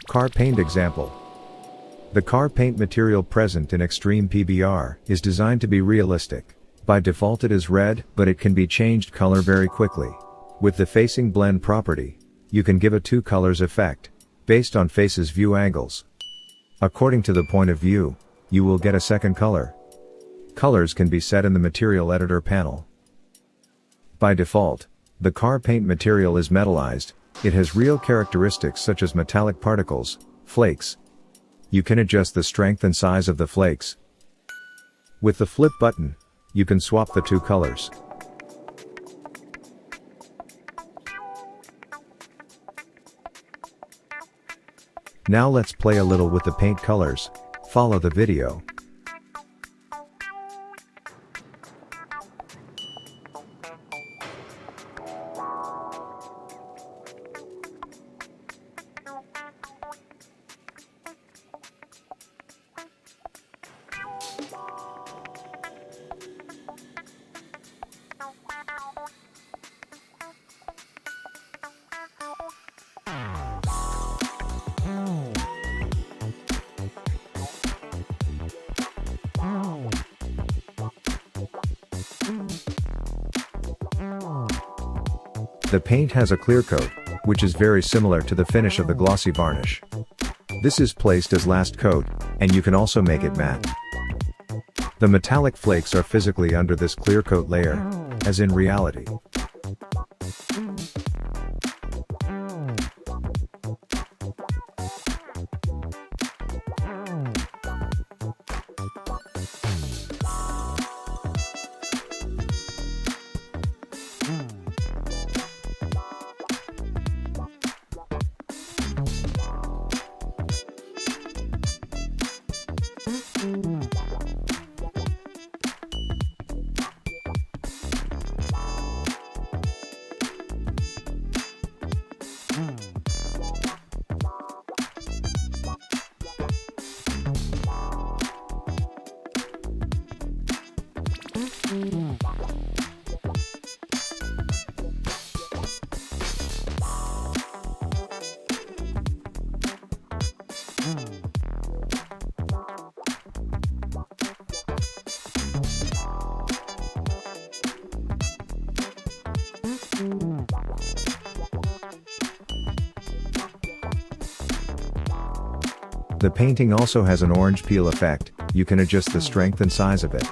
Car paint example. The car paint material present in Extreme PBR is designed to be realistic. By default it is red, but it can be changed color very quickly. With the facing blend property, you can give a two colors effect, based on face's view angles. According to the point of view, you will get a second color. Colors can be set in the material editor panel. By default, the car paint material is metallized. It has real characteristics such as metallic particles, flakes. You can adjust the strength and size of the flakes. With the flip button, you can swap the two colors. Now let's play a little with the paint colors. Follow the video. The paint has a clear coat, which is very similar to the finish of the glossy varnish. This is placed as last coat, and you can also make it matte. The metallic flakes are physically under this clear coat layer, as in reality. The painting also has an orange peel effect. You can adjust the strength and size of it.